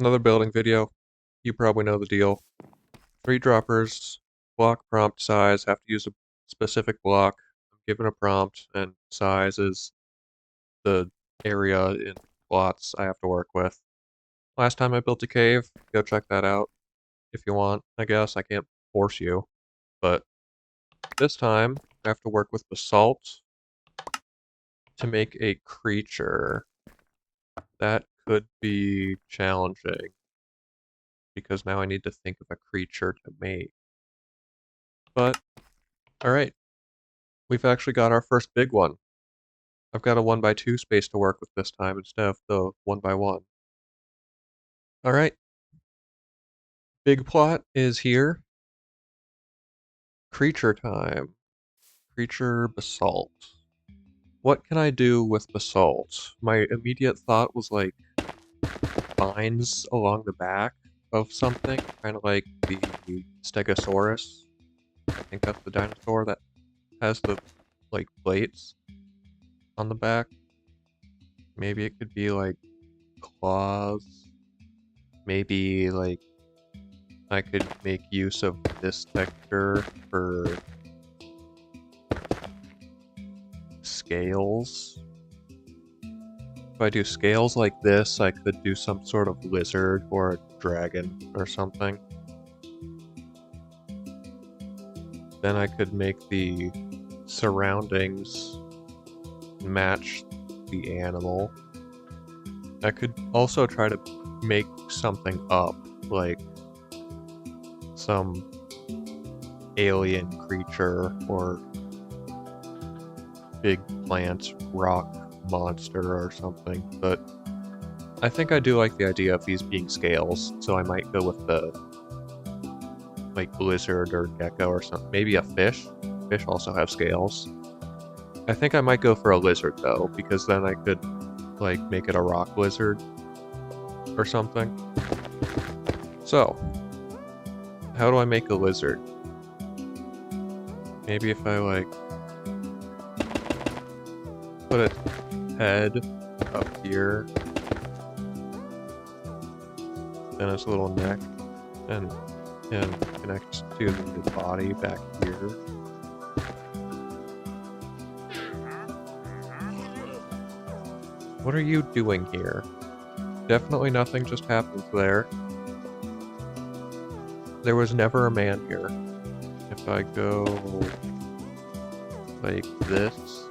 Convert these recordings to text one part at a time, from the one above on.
Another building video. You probably know the deal. 3 droppers, block prompt size, have to use a specific block. I'm given a prompt, and size is the area in plots I have to work with. Last time I built a cave, go check that out if you want, I guess. I can't force you. But this time, I have to work with basalt to make a creature. That could be challenging, because now I need to think of a creature to make. But, alright. We've actually got our first big one. I've got a 1x2 space to work with this time instead of the 1x1. Alright, big plot is here. Creature time. Creature basalt. What can I do with basalt? My immediate thought was like vines along the back of something, kind of like the Stegosaurus. I think that's the dinosaur that has the like plates on the back. Maybe it could be like claws. Maybe like I could make use of this texture for scales. If I do scales like this, I could do some sort of lizard or a dragon or something. Then I could make the surroundings match the animal. I could also try to make something up, like some alien creature or big plant rock monster or something, but I think I do like the idea of these being scales, so I might go with the like lizard or gecko or something. Maybe a fish. Fish also have scales. I think I might go for a lizard though, because then I could like make it a rock lizard or something. So, how do I make a lizard? Maybe if I like put its head up here, then its little neck, and connect to the body back here. What are you doing here? Definitely nothing just happens there. There was never a man here. If I go like this,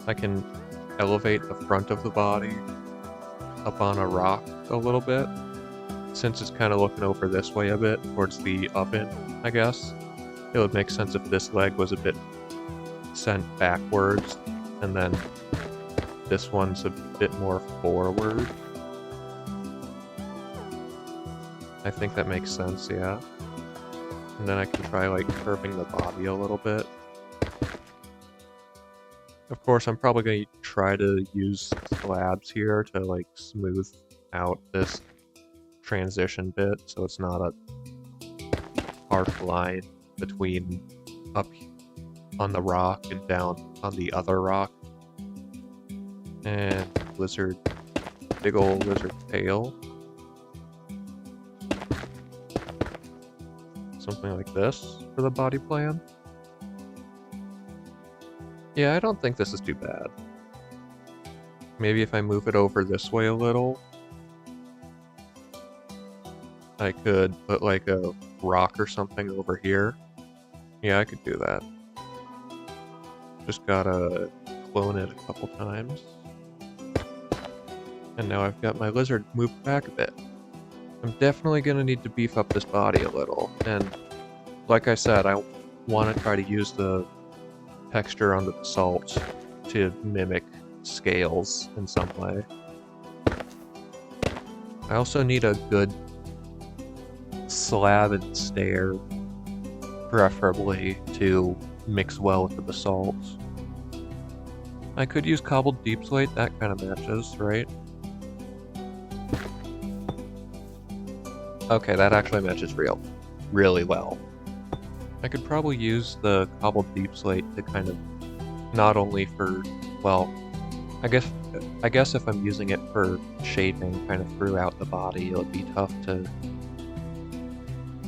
I can elevate the front of the body up on a rock a little bit. Since it's kind of looking over this way a bit, towards the oven, I guess. It would make sense if this leg was a bit sent backwards, and then this one's a bit more forward. I think that makes sense, yeah. And then I can try like curving the body a little bit. Of course, I'm probably going to try to use slabs here to like smooth out this transition bit, so it's not a harsh line between up on the rock and down on the other rock. And lizard, big old lizard tail. Something like this for the body plan. Yeah, I don't think this is too bad. Maybe if I move it over this way a little, I could put like a rock or something over here. Yeah, I could do that. Just gotta clone it a couple times. And now I've got my lizard moved back a bit. I'm definitely gonna need to beef up this body a little, and like I said, I want to try to use the texture on the basalt to mimic scales in some way. I also need a good slab and stair, preferably, to mix well with the basalt. I could use cobbled deep slate, that kind of matches, right? Okay, that actually matches really well. I could probably use the cobbled deep slate to kind of, not only for, well, I guess I guess if I'm using it for shaping kind of throughout the body, it would be tough to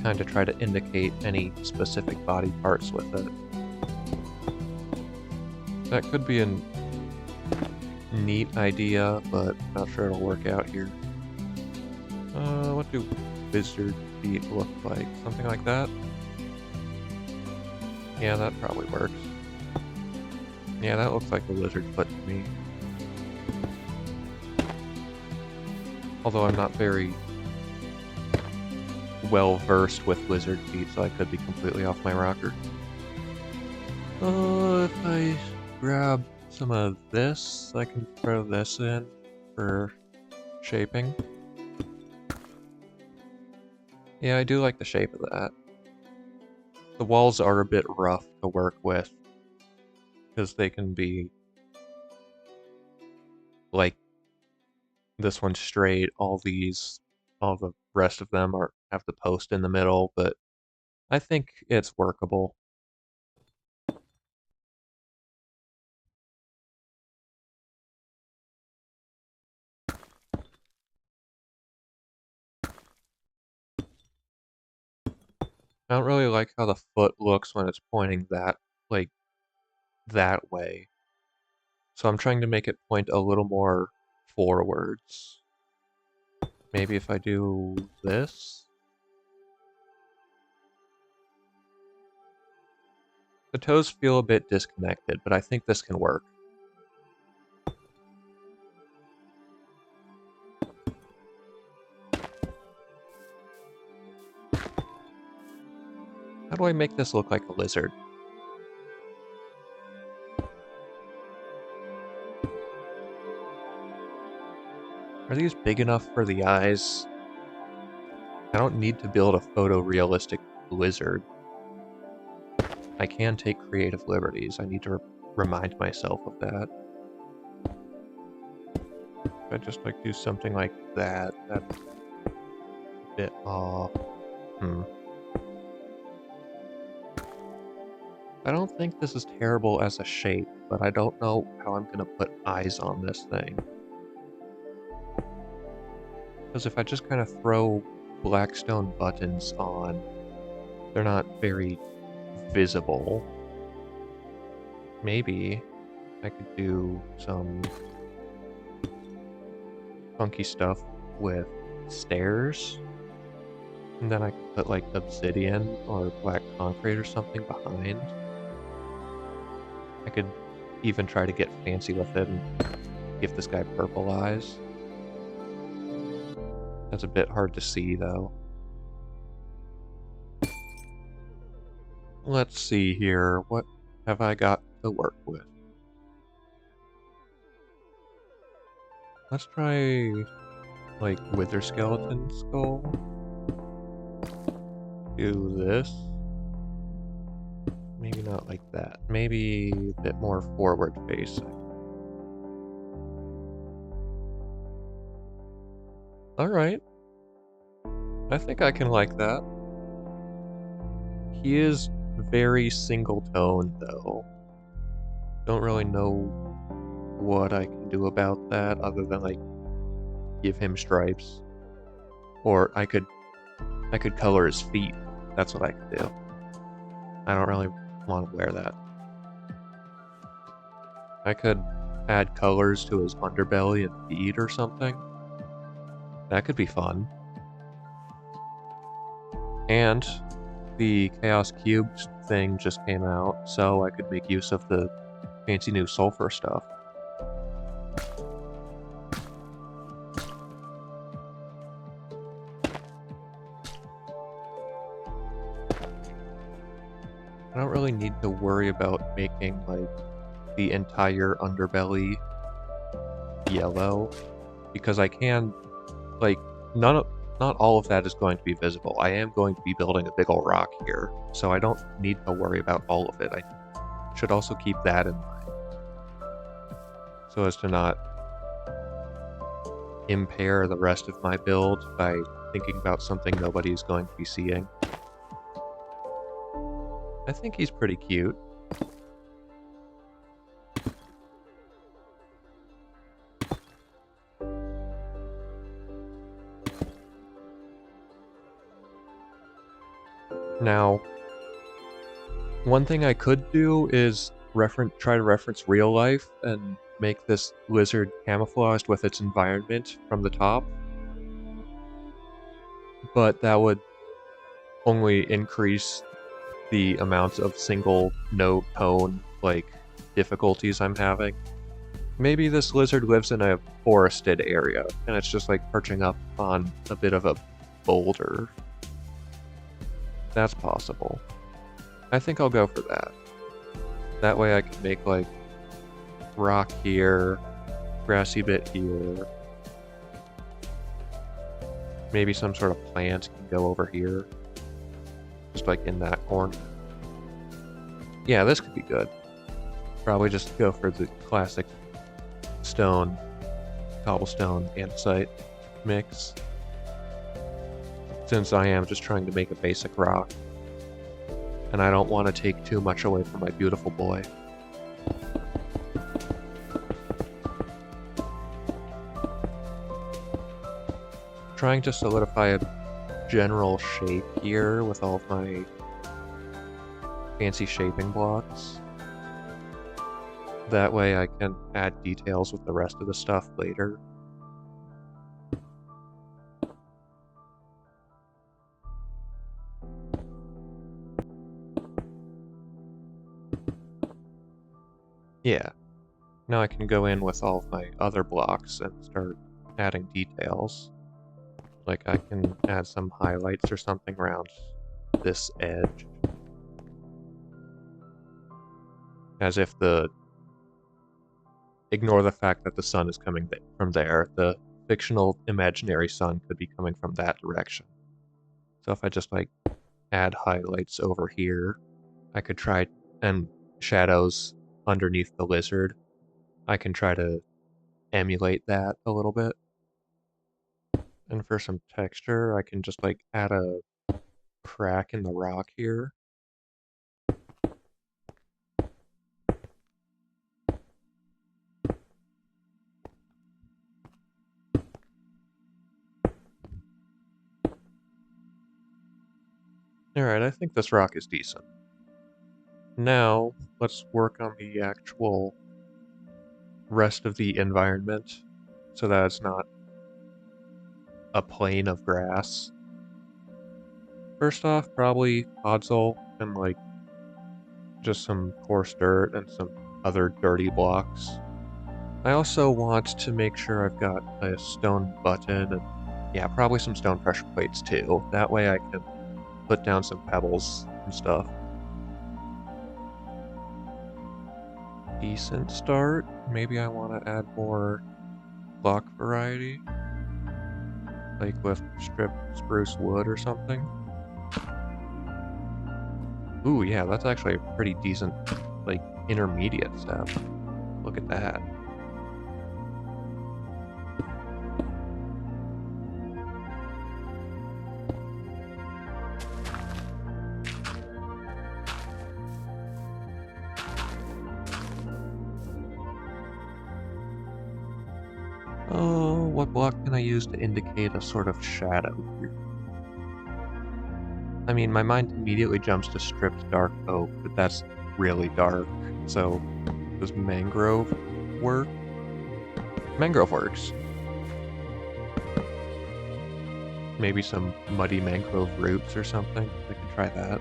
kind of try to indicate any specific body parts with it. That could be a neat idea, but not sure it'll work out here. What do wizard feet look like? Something like that? Yeah, that probably works. Yeah, that looks like a lizard foot to me. Although I'm not very well versed with lizard feet, so I could be completely off my rocker. If I grab some of this, I can throw this in for shaping. Yeah, I do like the shape of that. The walls are a bit rough to work with, because they can be like this one's straight, all the rest of them have the post in the middle, but I think it's workable. I don't really like how the foot looks when it's pointing like, that way. So I'm trying to make it point a little more forwards. Maybe if I do this? The toes feel a bit disconnected, but I think this can work. How do I make this look like a lizard? Are these big enough for the eyes? I don't need to build a photorealistic lizard. I can take creative liberties. I need to remind myself of that. If I just like do something like that, that's a bit off. I don't think this is terrible as a shape, but I don't know how I'm gonna put eyes on this thing. Because if I just kind of throw blackstone buttons on, they're not very visible. Maybe I could do some funky stuff with stairs, and then I could put like obsidian or black concrete or something behind. I could even try to get fancy with it and give this guy purple eyes. That's a bit hard to see though. Let's see here, what have I got to work with? Let's try, like, wither skeleton skull. Do this. Maybe not like that. Maybe a bit more forward facing. Alright. I think I can like that. He is very single tone though. Don't really know what I can do about that other than like give him stripes. Or I could color his feet. That's what I could do. I don't really want to wear that. I could add colors to his underbelly and feet or something. That could be fun. And the Chaos Cubes thing just came out, so I could make use of the fancy new sulfur stuff. I don't really need to worry about making, like, the entire underbelly yellow, because I can, like, not all of that is going to be visible. I am going to be building a big ol' rock here, so I don't need to worry about all of it. I should also keep that in mind, so as to not impair the rest of my build by thinking about something nobody's going to be seeing. I think he's pretty cute. Now, one thing I could do is try to reference real life and make this lizard camouflaged with its environment from the top, but that would only increase the amounts of single note tone, like, difficulties I'm having. Maybe this lizard lives in a forested area, and it's just like perching up on a bit of a boulder. That's possible. I think I'll go for that. That way I can make, like, rock here, grassy bit here. Maybe some sort of plant can go over here. Just like in that corner. Yeah, this could be good. Probably just go for the classic stone, cobblestone, andesite mix. Since I am just trying to make a basic rock. And I don't want to take too much away from my beautiful boy. Trying to solidify a general shape here with all of my fancy shaping blocks. That way I can add details with the rest of the stuff later. Yeah. Now I can go in with all of my other blocks and start adding details. Like I can add some highlights or something around this edge. As if ignore the fact that the sun is coming from there. The fictional imaginary sun could be coming from that direction. So if I just like add highlights over here, I could try, and shadows underneath the lizard, I can try to emulate that a little bit. And for some texture, I can just like add a crack in the rock here. Alright, I think this rock is decent. Now, let's work on the actual rest of the environment so that it's not a plain of grass. First off, probably podzol and like just some coarse dirt and some other dirty blocks. I also want to make sure I've got a stone button and yeah, probably some stone pressure plates too. That way I can put down some pebbles and stuff. Decent start. Maybe I want to add more block variety. Like with stripped spruce wood or something. Ooh, yeah, that's actually a pretty decent, like, intermediate step. Look at that. Oh, what block can I use to indicate a sort of shadow here? I mean, my mind immediately jumps to stripped dark oak, but that's really dark. So, does mangrove work? Mangrove works. Maybe some muddy mangrove roots or something. I could try that.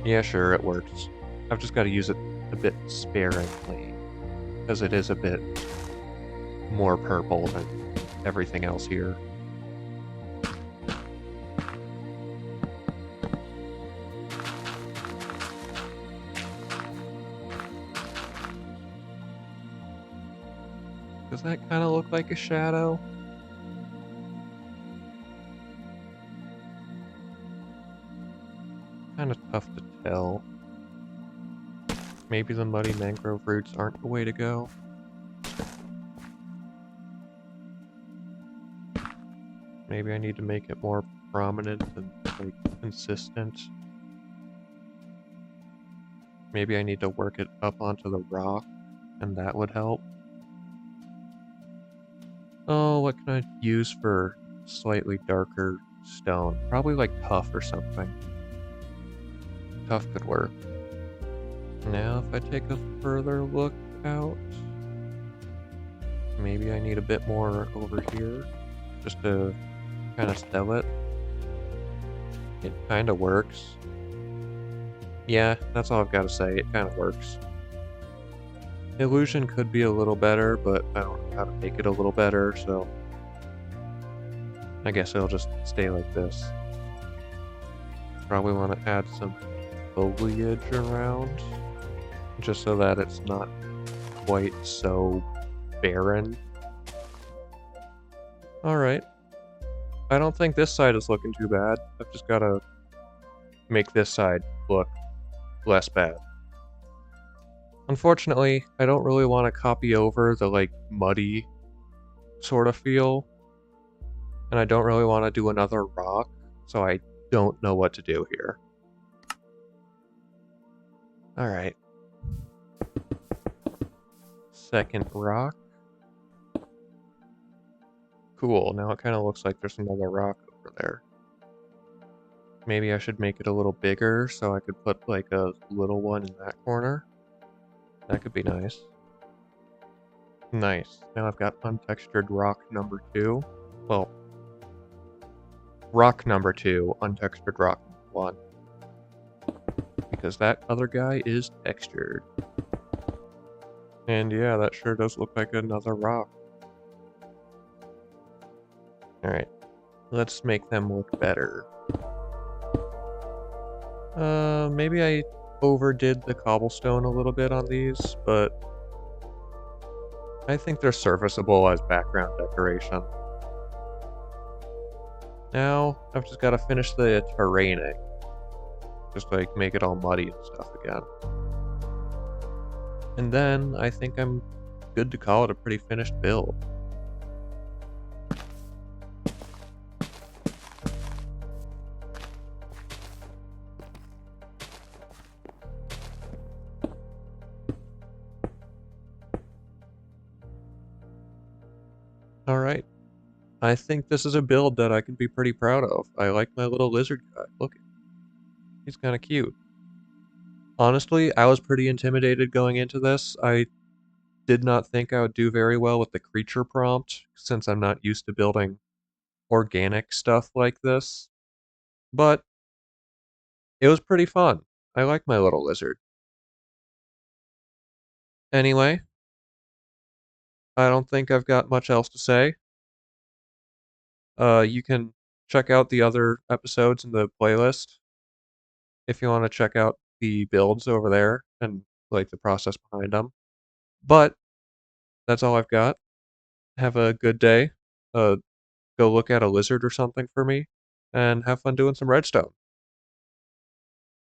Yeah, sure, it works. I've just got to use it a bit sparingly, because it is a bit more purple than everything else here. Does that kind of look like a shadow? Kind of tough to tell. Maybe the muddy mangrove roots aren't the way to go. Maybe I need to make it more prominent and like consistent. Maybe I need to work it up onto the rock, and that would help. Oh, what can I use for slightly darker stone? Probably like tuff or something. Tuff could work. Now, if I take a further look out, maybe I need a bit more over here just to kind of sell it. It kind of works. Yeah, that's all I've got to say. It kind of works. Illusion could be a little better, but I don't know how to make it a little better, so I guess it'll just stay like this. Probably want to add some foliage around, just so that it's not quite so barren. Alright. I don't think this side is looking too bad. I've just got to make this side look less bad. Unfortunately, I don't really want to copy over the, like, muddy sort of feel. And I don't really want to do another rock, so I don't know what to do here. Alright. Second rock. Cool, now it kind of looks like there's another rock over there. Maybe I should make it a little bigger so I could put like a little one in that corner. That could be nice. Nice. Now I've got untextured rock number 2. Well, rock number 2, untextured rock number 1. Because that other guy is textured. And yeah, that sure does look like another rock. Alright, let's make them look better. Maybe I overdid the cobblestone a little bit on these, but I think they're serviceable as background decoration. Now, I've just got to finish the terraining. Just like make it all muddy and stuff again. And then I think I'm good to call it a pretty finished build. Alright. I think this is a build that I can be pretty proud of. I like my little lizard guy. Look, he's kind of cute. Honestly, I was pretty intimidated going into this. I did not think I would do very well with the creature prompt, since I'm not used to building organic stuff like this. But it was pretty fun. I like my little lizard. Anyway, I don't think I've got much else to say. You can check out the other episodes in the playlist if you want to check out the builds over there and like the process behind them. But that's all I've got. Have a good day. Go look at a lizard or something for me, and have fun doing some redstone.